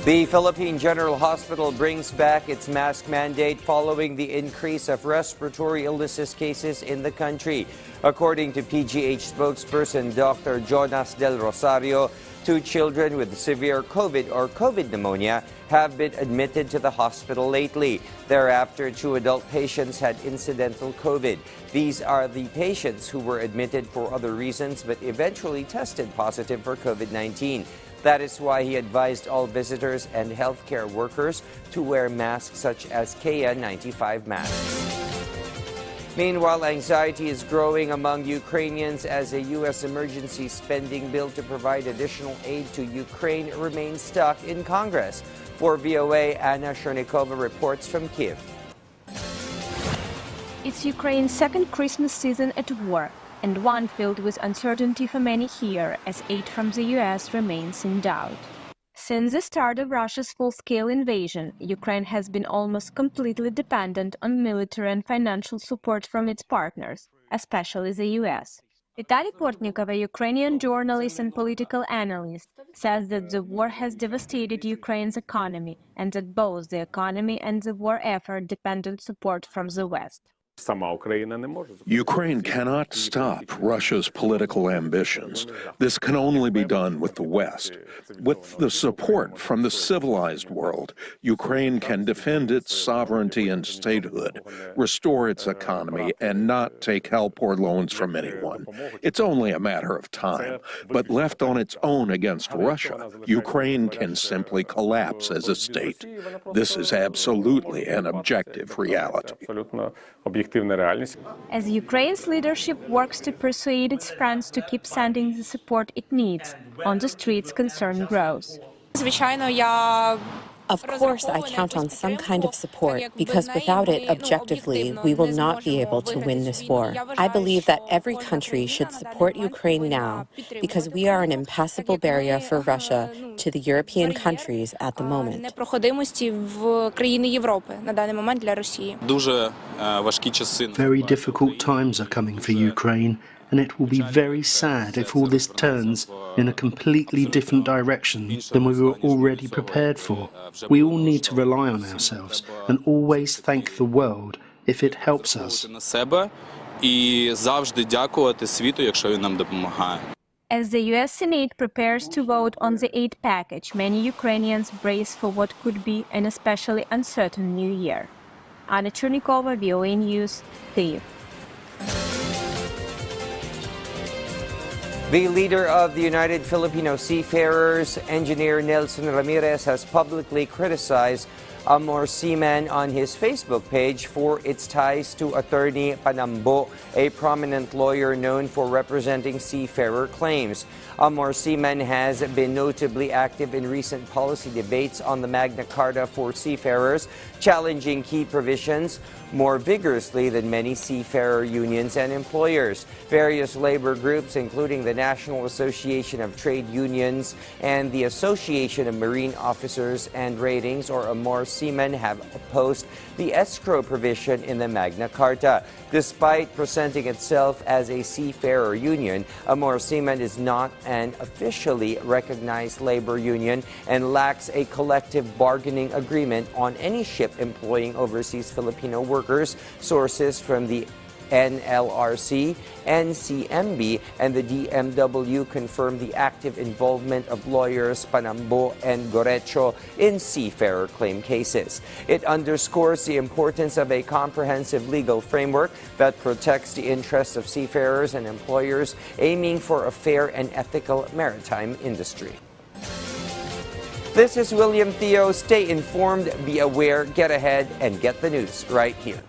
The Philippine General Hospital brings back its mask mandate following the increase of respiratory illnesses cases in the country. According to PGH spokesperson Dr. Jonas Del Rosario, 2 children with severe COVID or COVID pneumonia have been admitted to the hospital lately. Thereafter, 2 adult patients had incidental COVID. These are the patients who were admitted for other reasons but eventually tested positive for COVID-19. That is why he advised all visitors and healthcare workers to wear masks such as KN95 masks. Meanwhile, anxiety is growing among Ukrainians as a U.S. emergency spending bill to provide additional aid to Ukraine remains stuck in Congress. For VOA, Anna Chernikova reports from Kyiv. It's Ukraine's second Christmas season at war, and one filled with uncertainty for many here, as aid from the U.S. remains in doubt. Since the start of Russia's full-scale invasion, Ukraine has been almost completely dependent on military and financial support from its partners, especially the U.S. Vitaly Portnikov, a Ukrainian journalist and political analyst, says that the war has devastated Ukraine's economy and that both the economy and the war effort depend on support from the West. Ukraine cannot stop Russia's political ambitions. This can only be done with the West. With the support from the civilized world, Ukraine can defend its sovereignty and statehood, restore its economy, and not take help or loans from anyone. It's only a matter of time. But left on its own against Russia, Ukraine can simply collapse as a state. This is absolutely an objective reality. As Ukraine's leadership works to persuade its friends to keep sending the support it needs, on the streets concern grows. Of course, I count on some kind of support, because without it, objectively, we will not be able to win this war. I believe that every country should support Ukraine now, because we are an impassable barrier for Russia to the European countries at the moment. Very difficult times are coming for Ukraine, and it will be very sad if all this turns in a completely different direction than we were already prepared for. We all need to rely on ourselves and always thank the world if it helps us. As the U.S. Senate prepares to vote on the aid package, many Ukrainians brace for what could be an especially uncertain new year. Anna Chernikova, VOA News, Kyiv. The leader of the United Filipino Seafarers, engineer Nelson Ramirez, has publicly criticized Amor Seaman on his Facebook page for its ties to attorney Panambo, a prominent lawyer known for representing seafarer claims. Amor Seaman has been notably active in recent policy debates on the Magna Carta for seafarers, challenging key provisions more vigorously than many seafarer unions and employers. Various labor groups, including the National Association of Trade Unions and the Association of Marine Officers and Ratings, or Amor Seaman, have opposed the escrow provision in the Magna Carta. Despite presenting itself as a seafarer union, Amor Seaman is not an officially recognized labor union and lacks a collective bargaining agreement on any ship employing overseas Filipino workers. Sources from the NLRC, NCMB, and the DMW confirmed the active involvement of lawyers Panambo and Gorecho in seafarer claim cases. It underscores the importance of a comprehensive legal framework that protects the interests of seafarers and employers aiming for a fair and ethical maritime industry. This is William Theo. Stay informed, be aware, get ahead, and get the news right here.